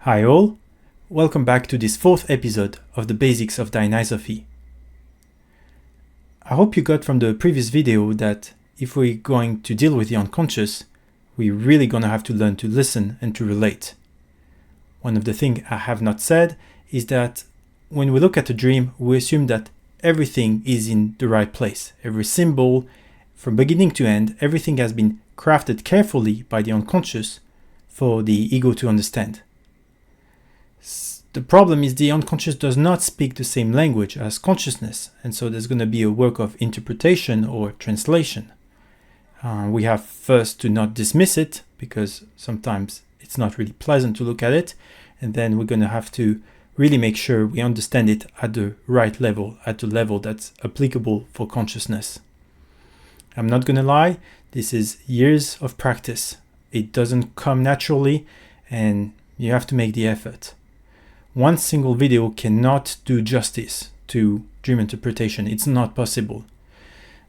Hi all, welcome back to this fourth episode of the basics of Dionysophy. I hope you got from the previous video that if we're going to deal with the unconscious, we're really gonna have to learn to listen and to relate. One of the things I have not said is that when we look at a dream, we assume that everything is in the right place. Every symbol, from beginning to end, everything has been crafted carefully by the unconscious for the ego to understand. The problem is the unconscious does not speak the same language as consciousness, and so there's going to be a work of interpretation or translation. We have first to not dismiss it, because sometimes it's not really pleasant to look at it, and then we're going to have to really make sure we understand it at the right level, at the level that's applicable for consciousness. I'm not going to lie, this is years of practice. It doesn't come naturally, and you have to make the effort. One single video cannot do justice to dream interpretation. It's not possible.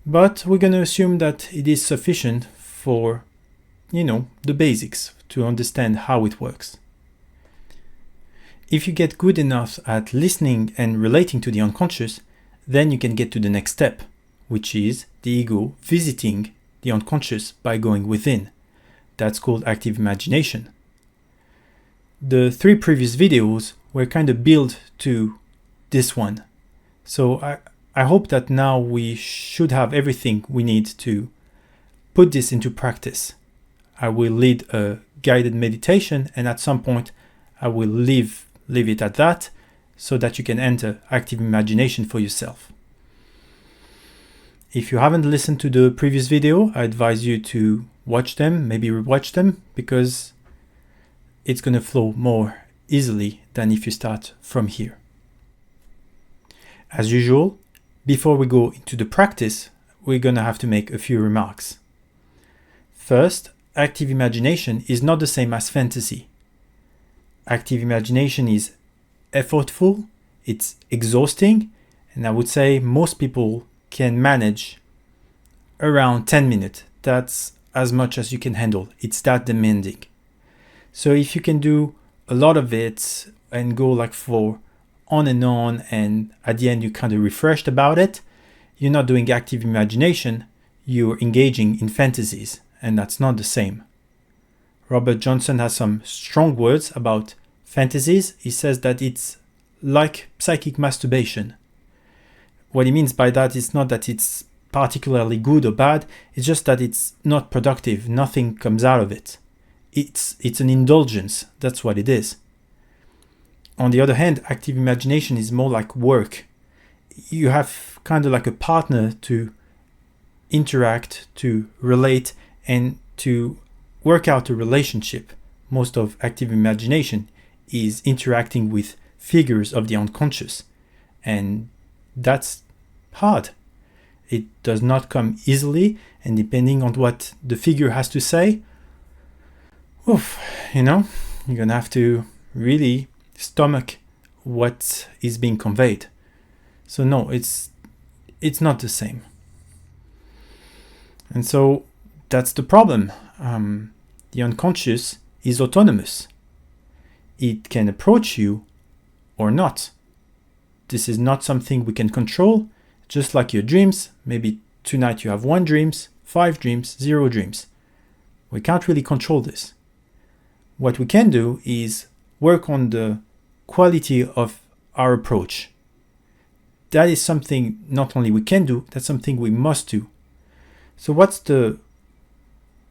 But we're going to assume that it is sufficient for, the basics to understand how it works. If you get good enough at listening and relating to the unconscious, then you can get to the next step, which is the ego visiting the unconscious by going within. That's called active imagination. The three previous videos were kind of built to this one. So I hope that now we should have everything we need to put this into practice. I will lead a guided meditation, and at some point I will leave it at that so that you can enter active imagination for yourself. If you haven't listened to the previous video, I advise you to watch them, maybe rewatch them, because it's going to flow more easily than if you start from here. As usual, before we go into the practice, we're going to have to make a few remarks. First, active imagination is not the same as fantasy. Active imagination is effortful, it's exhausting, and I would say most people can manage around 10 minutes. That's as much as you can handle. It's that demanding. So if you can do a lot of it and go like for on, and at the end you're kind of refreshed about it, you're not doing active imagination, you're engaging in fantasies, and that's not the same. Robert Johnson has some strong words about fantasies. He says that it's like psychic masturbation. What he means by that is not that it's particularly good or bad, it's just that it's not productive, nothing comes out of it. It's an indulgence, that's what it is. On the other hand, active imagination is more like work. You have kind of like a partner to interact, to relate, and to work out a relationship. Most of active imagination is interacting with figures of the unconscious, and that's hard. It does not come easily, and depending on what the figure has to say, you're gonna have to really stomach what is being conveyed. So no, it's not the same. And so that's the problem. The unconscious is autonomous. It can approach you or not. This is not something we can control, just like your dreams. Maybe tonight you have 1 dream, 5 dreams, 0 dreams. We can't really control this. What we can do is work on the quality of our approach. That is something not only we can do, that's something we must do. So what's the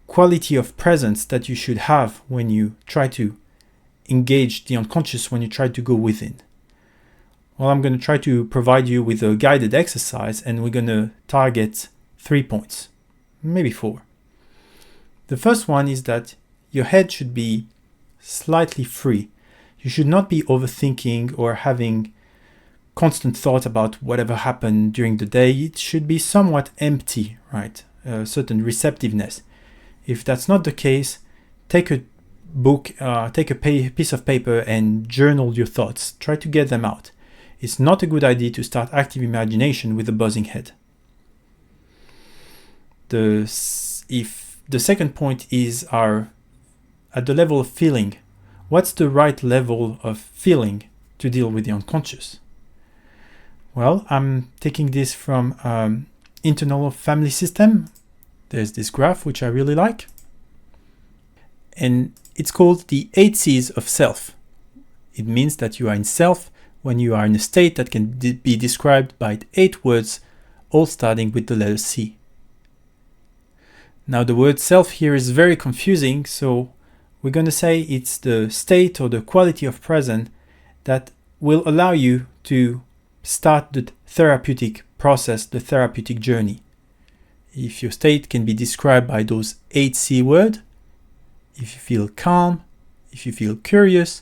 quality of presence that you should have when you try to engage the unconscious, when you try to go within? Well, I'm going to try to provide you with a guided exercise, and we're going to target 3 points, maybe 4. The first one is that your head should be slightly free. You should not be overthinking or having constant thought about whatever happened during the day. It should be somewhat empty, right? A certain receptiveness. If that's not the case, take a book, take a piece of paper and journal your thoughts. Try to get them out. It's not a good idea to start active imagination with a buzzing head. If the second point is at the level of feeling, what's the right level of feeling to deal with the unconscious? Well, I'm taking this from internal family system. There's this graph which I really like. And it's called the 8 C's of self. It means that you are in self when you are in a state that can be described by 8 words, all starting with the letter C. Now the word self here is very confusing, so we're going to say it's the state or the quality of presence that will allow you to start the therapeutic process, the therapeutic journey. If your state can be described by those 8 C words, if you feel calm, if you feel curious,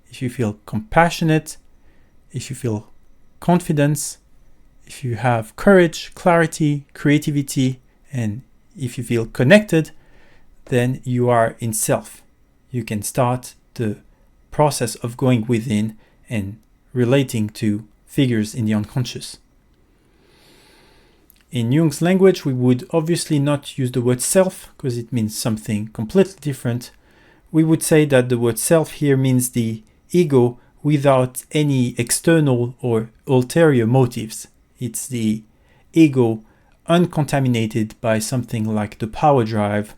if you feel compassionate, if you feel confidence, if you have courage, clarity, creativity, and if you feel connected, then you are in self. You can start the process of going within and relating to figures in the unconscious. In Jung's language, we would obviously not use the word self because it means something completely different. We would say that the word self here means the ego without any external or ulterior motives. It's the ego uncontaminated by something like the power drive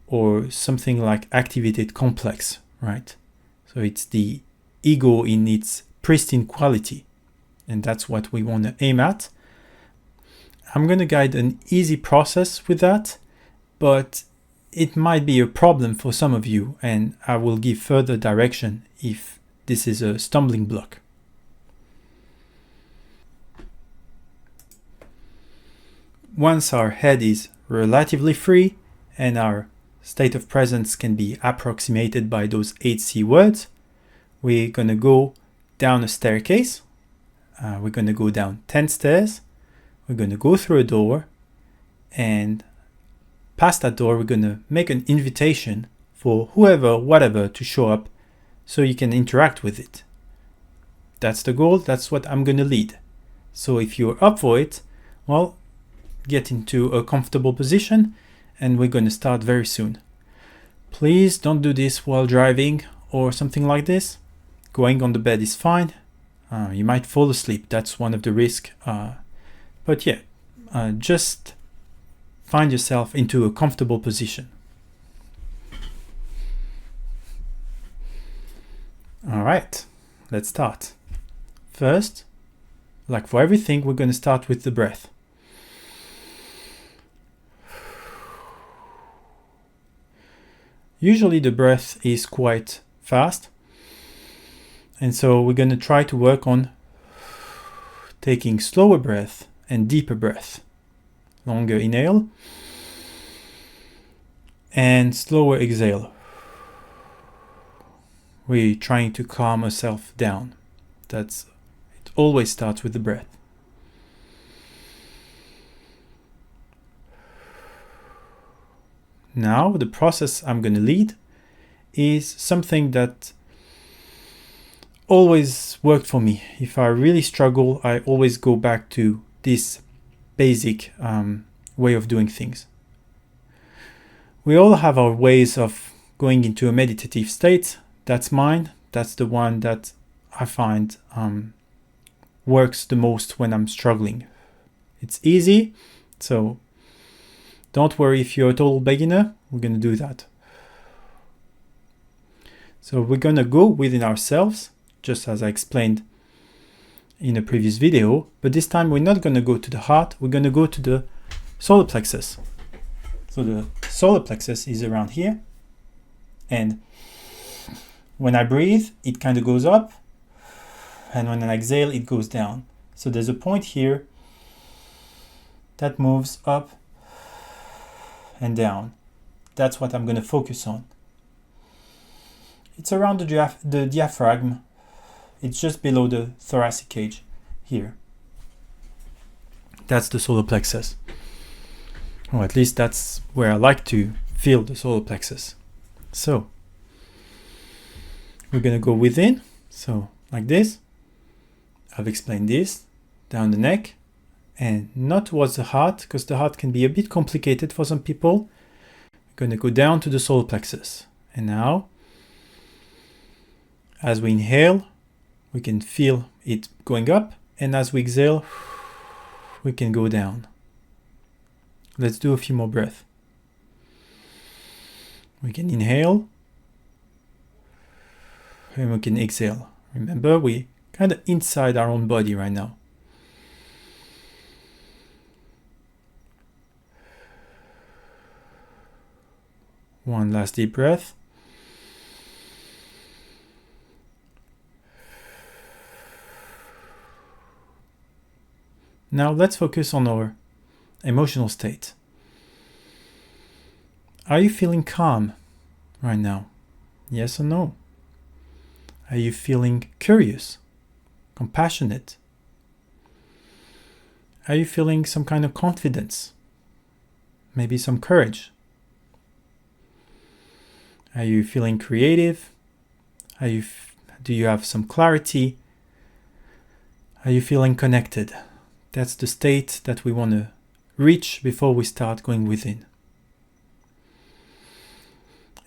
or something like activated complex, right? So it's the ego in its pristine quality, and that's what we want to aim at. I'm going to guide an easy process with that, but it might be a problem for some of you, and I will give further direction if this is a stumbling block. Once our head is relatively free and our state of presence can be approximated by those 8 C words, we're going to go down a staircase. We're going to go down 10 stairs. We're going to go through a door, and past that door, we're going to make an invitation for whoever, whatever to show up so you can interact with it. That's the goal. That's what I'm going to lead. So if you're up for it, well, get into a comfortable position, and we're going to start very soon. Please don't do this while driving or something like this. Going on the bed is fine. You might fall asleep. That's one of the risks. But yeah, just find yourself into a comfortable position. All right, let's start. First, like for everything, we're going to start with the breath. Usually the breath is quite fast, and so we're going to try to work on taking slower breath and deeper breath. Longer inhale and slower exhale. We're trying to calm ourselves down. It always starts with the breath. Now the process I'm going to lead is something that always worked for me. If I really struggle, I always go back to this basic way of doing things. We all have our ways of going into a meditative state. That's mine. That's the one that I find works the most when I'm struggling. It's easy, so don't worry if you're a total beginner. We're going to do that. So we're going to go within ourselves, just as I explained in a previous video, but this time we're not going to go to the heart, we're going to go to the solar plexus. So the solar plexus is around here, and when I breathe, it kind of goes up, and when I exhale, it goes down. So there's a point here that moves up and down. That's what I'm going to focus on. It's around the diaphragm. It's just below the thoracic cage here. That's the solar plexus. Or at least that's where I like to feel the solar plexus. So we're going to go within. So like this. I've explained this. Down the neck. And not towards the heart, because the heart can be a bit complicated for some people. We're going to go down to the solar plexus. And now As we inhale, we can feel it going up, and as we exhale, we can go down. Let's do a few more breaths. We can inhale, and we can exhale. Remember, we're kind of inside our own body right now. One last deep breath. Now let's focus on our emotional state. Are you feeling calm right now? Yes or no? Are you feeling curious, compassionate? Are you feeling some kind of confidence? Maybe some courage? Are you feeling creative? Do you have some clarity? Are you feeling connected? That's the state that we want to reach before we start going within.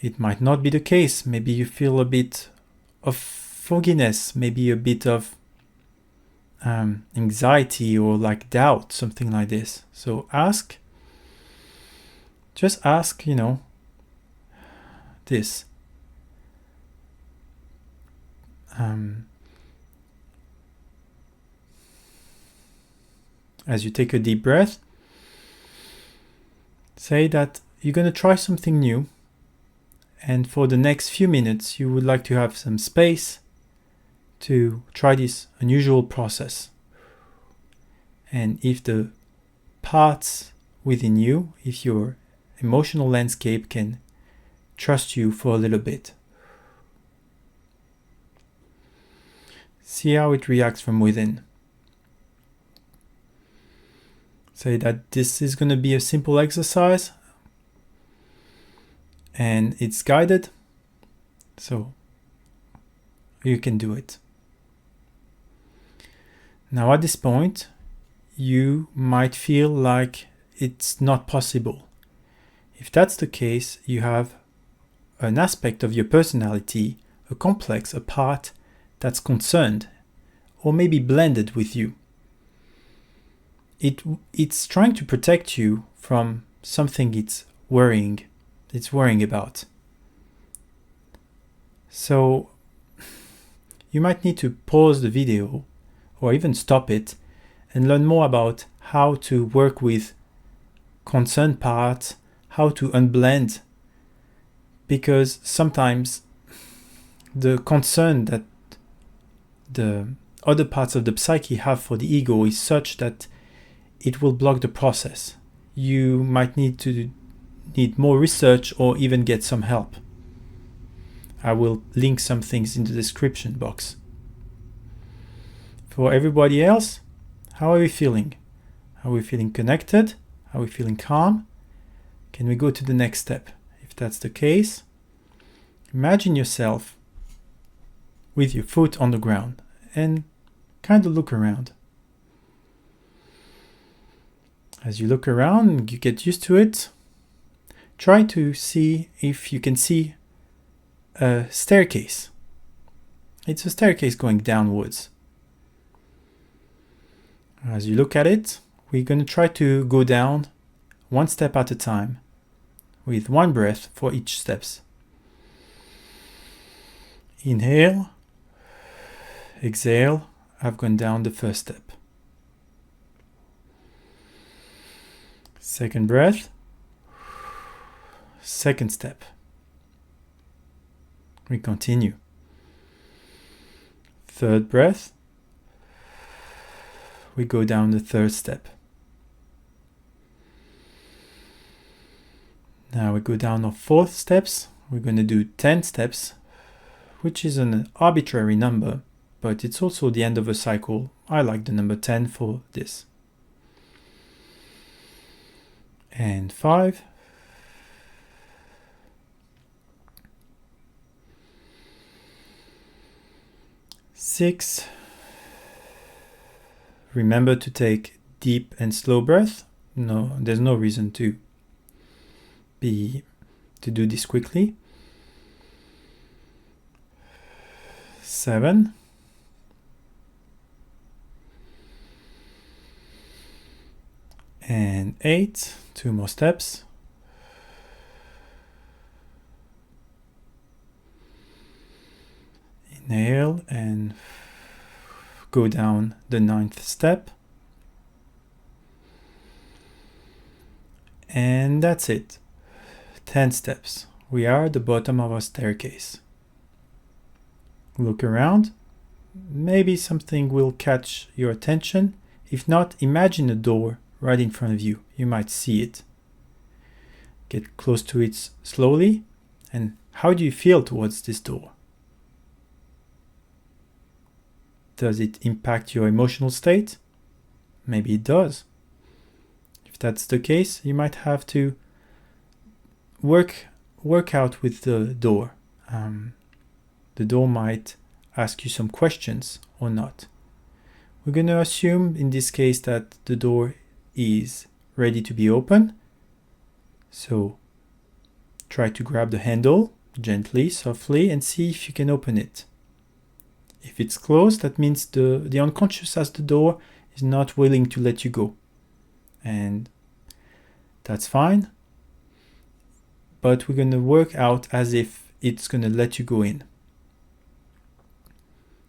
It might not be the case. Maybe you feel a bit of fogginess, maybe a bit of anxiety or like doubt, something like this. So just ask, this. As you take a deep breath, say that you're going to try something new, and for the next few minutes you would like to have some space to try this unusual process. And if the parts within you, if your emotional landscape can trust you for a little bit, see how it reacts from within. Say that this is going to be a simple exercise and it's guided, so you can do it. Now at this point, you might feel like it's not possible. If that's the case, you have an aspect of your personality, a complex, a part that's concerned or maybe blended with you. It's trying to protect you from something it's worrying about. So you might need to pause the video or even stop it and learn more about how to work with concerned parts, how to unblend, because sometimes the concern that the other parts of the psyche have for the ego is such that it will block the process. You might need more research or even get some help. I will link some things in the description box. For everybody else, how are we feeling? Are we feeling connected? Are we feeling calm? Can we go to the next step? If that's the case, imagine yourself with your foot on the ground and kind of look around. As you look around, you get used to it. Try to see if you can see a staircase. It's a staircase going downwards. As you look at it, we're going to try to go down one step at a time with one breath for each steps. Inhale, exhale. I've gone down the first step. Second breath, second step. We continue. Third breath, we go down the third step. Now we go down our fourth steps. We're going to do 10 steps, which is an arbitrary number, but it's also the end of a cycle. I like the number 10 for this. And 5. Six. Remember to take deep and slow breath. No, there's no reason to do this quickly. 7. And 8. 2 more steps. Inhale and go down the 9th step. And that's it. 10 steps. We are at the bottom of our staircase. Look around. Maybe something will catch your attention. If not, imagine a door right in front of you. You might see it. Get close to it slowly. And how do you feel towards this door? Does it impact your emotional state? Maybe it does. If that's the case, you might have to work out with the door. The door might ask you some questions or not. We're going to assume in this case that the door is ready to be open. So try to grab the handle gently, softly, and see if you can open it. If it's closed, that means the unconscious as the door is not willing to let you go. And that's fine. But we're going to work out as if it's going to let you go in.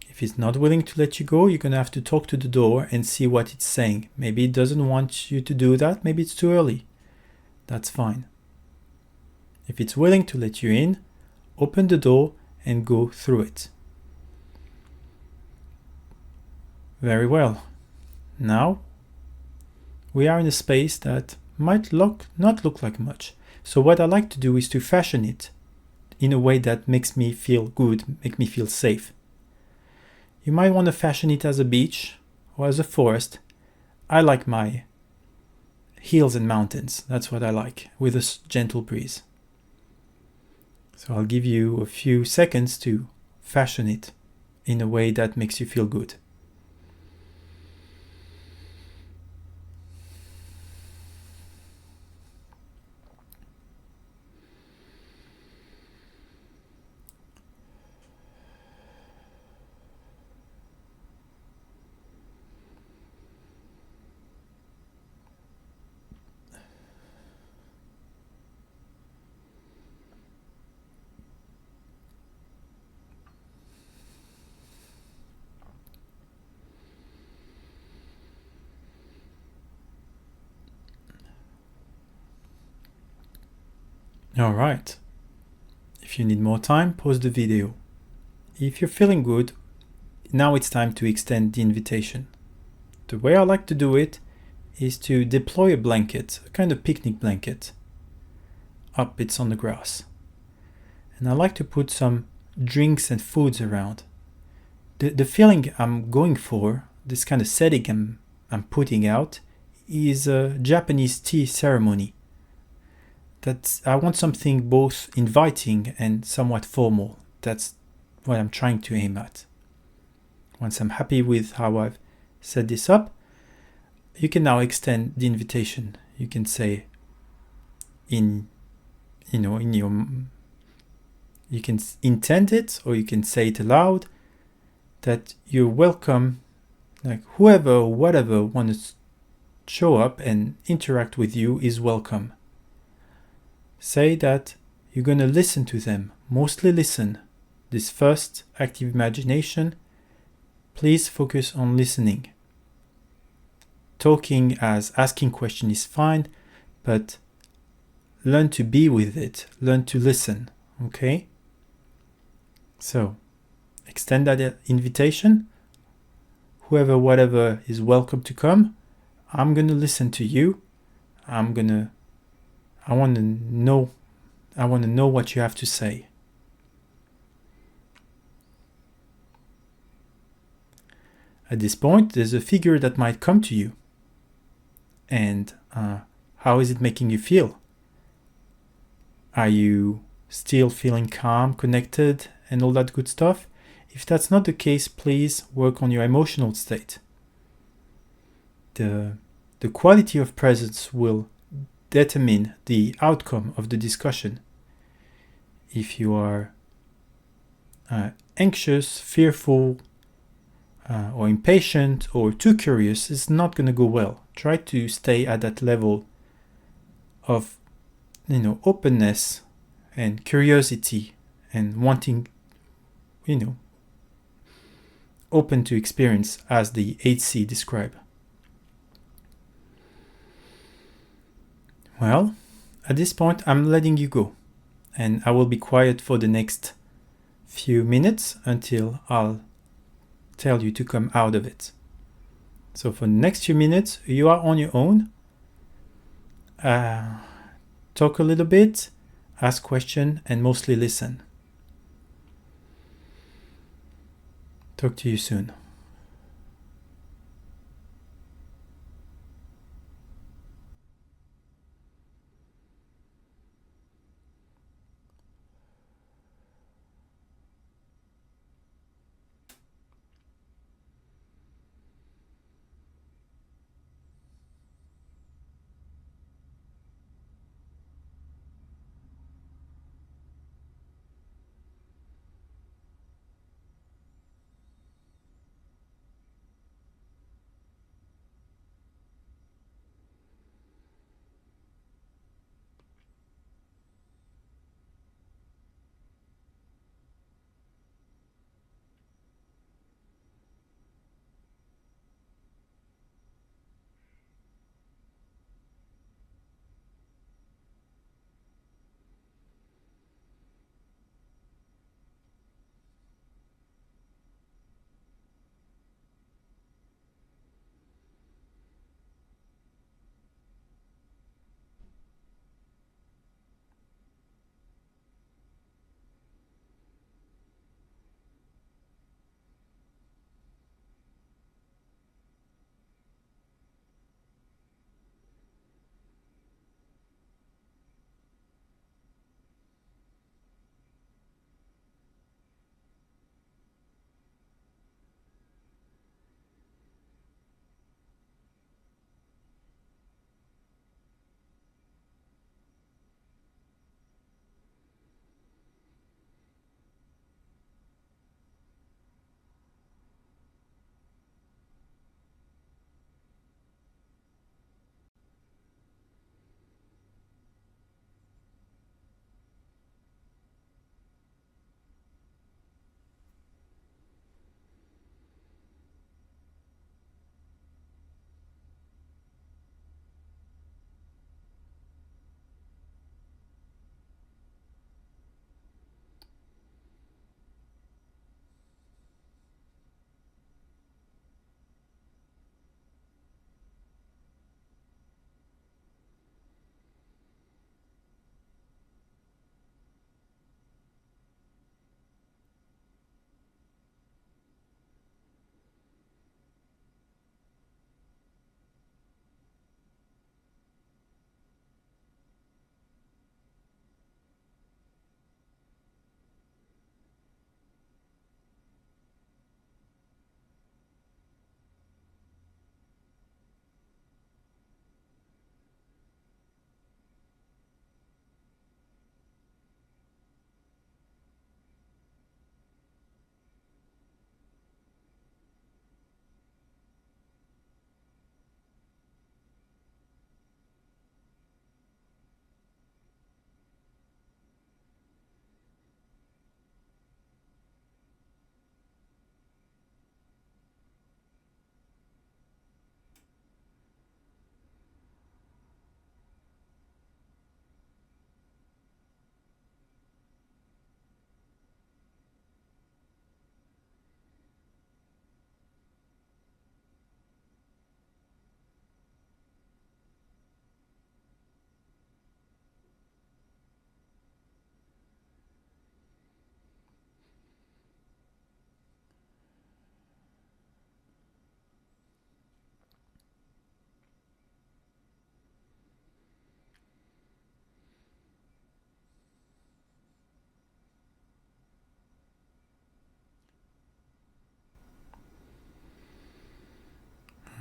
If it's not willing to let you go, you're going to have to talk to the door and see what it's saying. Maybe it doesn't want you to do that. Maybe it's too early. That's fine. If it's willing to let you in, open the door and go through it. Very well. Now, we are in a space that might not look like much. So what I like to do is to fashion it in a way that makes me feel good, make me feel safe. You might want to fashion it as a beach or as a forest. I like my hills and mountains. That's what I like, with a gentle breeze. So I'll give you a few seconds to fashion it in a way that makes you feel good. Alright, if you need more time, pause the video. If you're feeling good, now it's time to extend the invitation. The way I like to do it is to deploy a blanket, a kind of picnic blanket. Up it's on the grass. And I like to put some drinks and foods around. The feeling I'm going for, this kind of setting I'm putting out, is a Japanese tea ceremony. I want something both inviting and somewhat formal. That's what I'm trying to aim at. Once I'm happy with how I've set this up, you can now extend the invitation. You can say you can intend it, or you can say it aloud, that you're welcome, like whoever or whatever wants to show up and interact with you is welcome. Say that you're going to listen to them, mostly listen. This first active imagination, please focus on listening. Talking as asking questions is fine, but learn to be with it, learn to listen, okay? So, extend that invitation. Whoever, whatever is welcome to come. I'm going to listen to you. I want to know what you have to say. At this point, there's a figure that might come to you. And how is it making you feel? Are you still feeling calm, connected, and all that good stuff? If that's not the case, please work on your emotional state. The quality of presence will determine the outcome of the discussion. If you are anxious, fearful, or impatient, or too curious, it's not going to go well. Try to stay at that level of, openness and curiosity and wanting, open to experience, as the 8C describe. Well, at this point, I'm letting you go, and I will be quiet for the next few minutes until I'll tell you to come out of it. So for the next few minutes, you are on your own. Talk a little bit, ask questions, and mostly listen. Talk to you soon.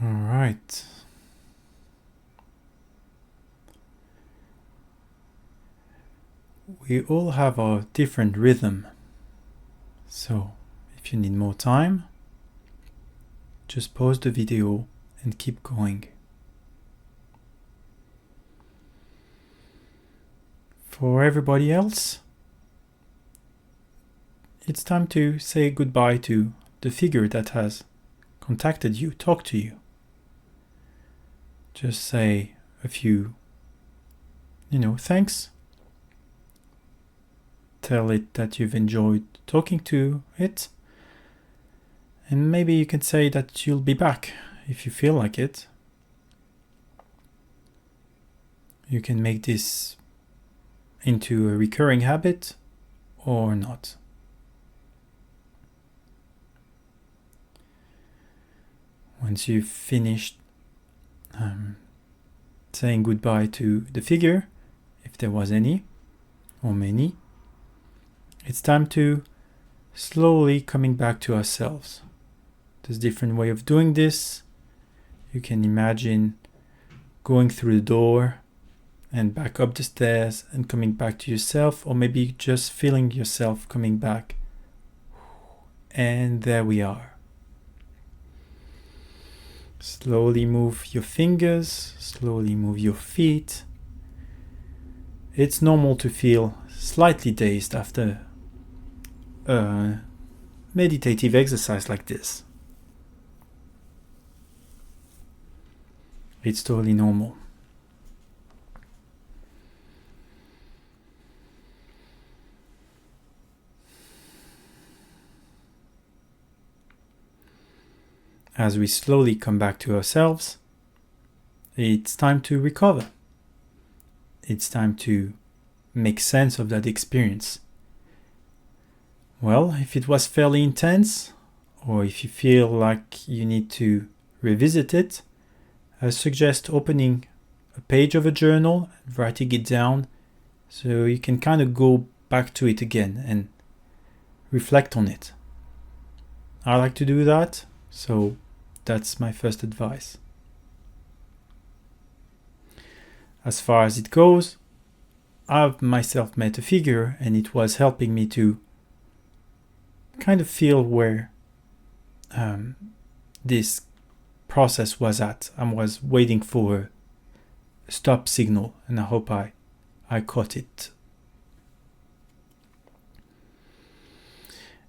All right. We all have our different rhythm. So If you need more time, just pause the video and keep going. For everybody else, it's time to say goodbye to the figure that has contacted you, talked to you. Just say a few, thanks. Tell it that you've enjoyed talking to it. And maybe you can say that you'll be back if you feel like it. You can make this into a recurring habit or not. Once you've finished saying goodbye to the figure, if there was any or many, it's time to slowly coming back to ourselves. There's different way of doing this. You can imagine going through the door and back up the stairs and coming back to yourself, or maybe just feeling yourself coming back. And there we are. Slowly move your fingers, slowly move your feet. It's normal to feel slightly dazed after a meditative exercise like this. It's totally normal. As we slowly come back to ourselves, it's time to recover. It's time to make sense of that experience. Well, if it was fairly intense, or if you feel like you need to revisit it, I suggest opening a page of a journal and writing it down so you can kind of go back to it again and reflect on it. I like to do that, so that's my first advice. As far as it goes, I've myself met a figure and it was helping me to kind of feel where this process was at. I was waiting for a stop signal and I hope I caught it.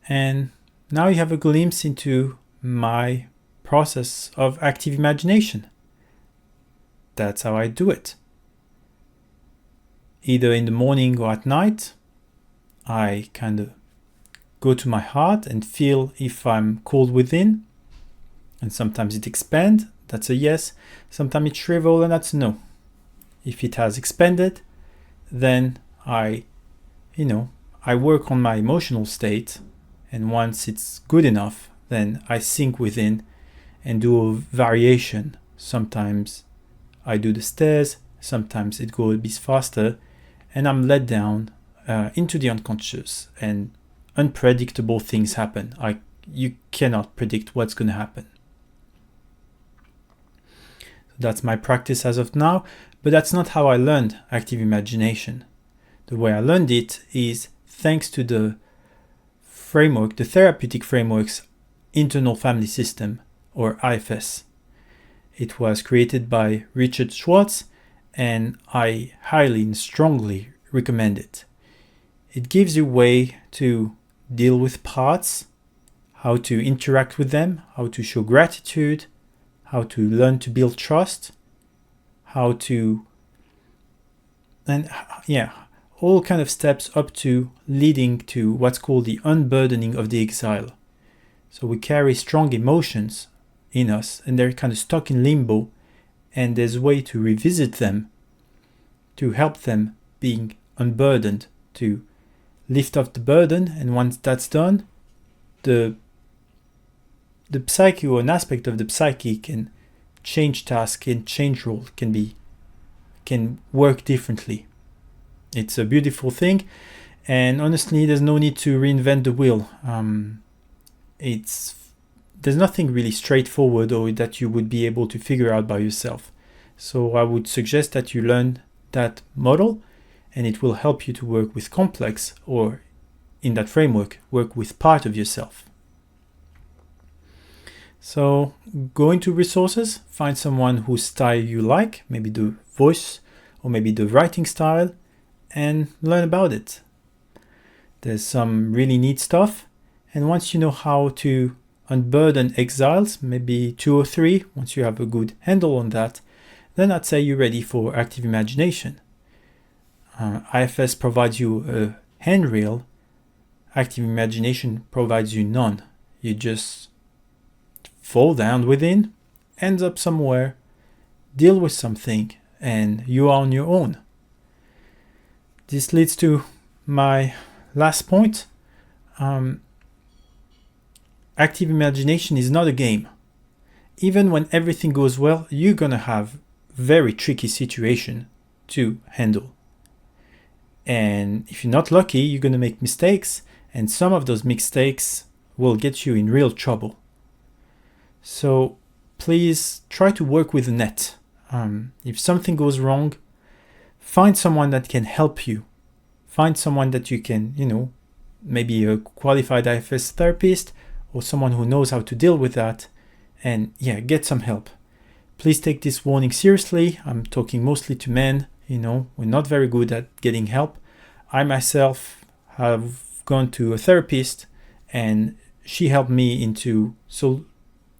And now you have a glimpse into my process of active imagination. That's how I do it. Either in the morning or at night, I kind of go to my heart and feel if I'm cold within. And sometimes it expands, that's a yes. Sometimes it shrivels, and that's a no. If it has expanded, then I work on my emotional state. And once it's good enough, then I sink within and do a variation. Sometimes I do the stairs, sometimes it goes a bit faster, and I'm led down into the unconscious, and unpredictable things happen. You cannot predict what's going to happen. That's my practice as of now, but that's not how I learned active imagination. The way I learned it is thanks to the framework, the therapeutic framework's internal family system, or IFS. It was created by Richard Schwartz, and I highly and strongly recommend it. It gives you a way to deal with parts, how to interact with them, how to show gratitude, how to learn to build trust, all kind of steps up to leading to what's called the unburdening of the exile. So we carry strong emotions in us and they're kind of stuck in limbo, and there's a way to revisit them, to help them being unburdened, to lift off the burden. And once that's done, the psyche, or an aspect of the psyche, can change task, can change role, can work differently. It's a beautiful thing, and honestly, there's no need to reinvent the wheel. There's nothing really straightforward or that you would be able to figure out by yourself. So I would suggest that you learn that model, and it will help you to work with complex, or in that framework, work with part of yourself. So go into resources, find someone whose style you like, maybe the voice or maybe the writing style, and learn about it. There's some really neat stuff. And once you know how to unburden exiles, maybe 2 or 3, once you have a good handle on that, then I'd say you're ready for active imagination. IFS provides you a handrail. Active imagination provides you none. You just fall down within, end up somewhere, deal with something, and you are on your own. This leads to my last point. Active imagination is not a game. Even when everything goes well, you're gonna have very tricky situation to handle. And if you're not lucky, you're gonna make mistakes, and some of those mistakes will get you in real trouble. So please try to work with the net. If something goes wrong, find someone that can help you. Find someone that you can, maybe a qualified IFS therapist or someone who knows how to deal with that, and get some help. Please take this warning seriously. I'm talking mostly to men. We're not very good at getting help. I myself have gone to a therapist, and she helped me into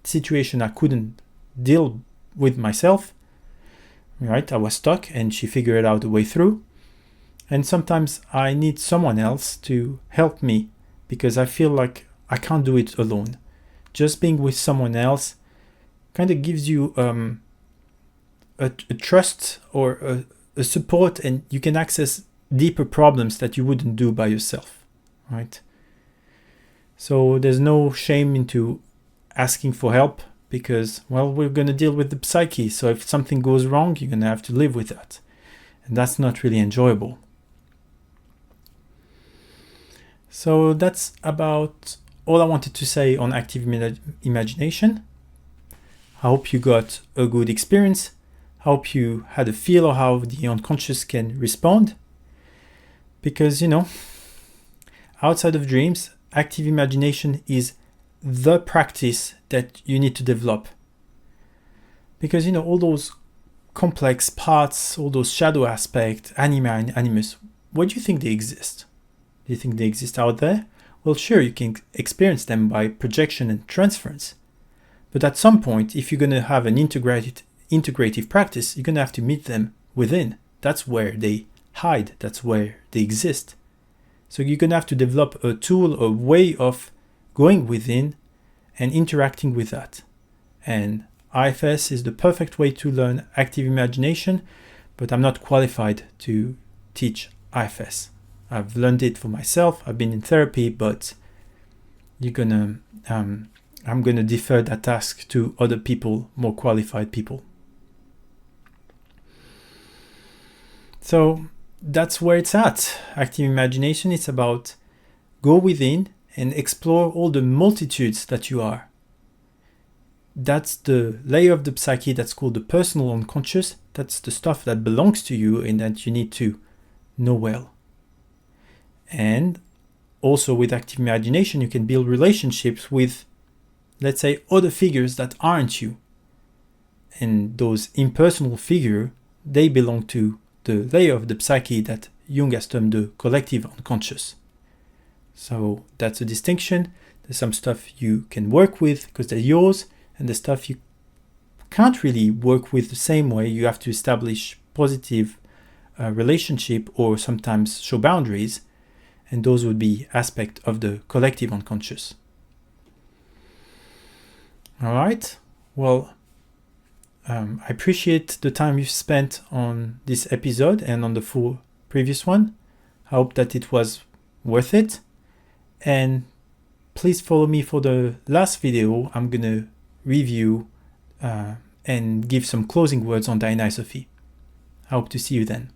situation I couldn't deal with myself. Right? I was stuck, and she figured out a way through. And sometimes I need someone else to help me because I feel like I can't do it alone. Just being with someone else kind of gives you a trust or a support, and you can access deeper problems that you wouldn't do by yourself, right? So there's no shame into asking for help because, we're going to deal with the psyche. So if something goes wrong, you're going to have to live with that. And that's not really enjoyable. So that's about all I wanted to say on active imagination. I hope you got a good experience. I hope you had a feel of how the unconscious can respond. Because, outside of dreams, active imagination is the practice that you need to develop. Because, all those complex parts, all those shadow aspects, anima and animus, where do you think they exist? Do you think they exist out there? Well, sure, you can experience them by projection and transference. But at some point, if you're going to have an integrative practice, you're going to have to meet them within. That's where they hide. That's where they exist. So you're going to have to develop a tool, a way of going within and interacting with that. And IFS is the perfect way to learn active imagination, but I'm not qualified to teach IFS. I've learned it for myself. I've been in therapy, but I'm gonna defer that task to other people, more qualified people. So that's where it's at. Active imagination is about go within and explore all the multitudes that you are. That's the layer of the psyche that's called the personal unconscious. That's the stuff that belongs to you and that you need to know well. And also with active imagination, you can build relationships with, let's say, other figures that aren't you. And those impersonal figures, they belong to the layer of the psyche that Jung has termed the collective unconscious. So that's a distinction. There's some stuff you can work with because they're yours, and the stuff you can't really work with the same way. You have to establish positive relationship or sometimes show boundaries, and those would be aspects of the collective unconscious. All right. Well, I appreciate the time you spent on this episode and on the 4 previous one. I hope that it was worth it. And please follow me for the last video. I'm going to review and give some closing words on Dionysophy. I hope to see you then.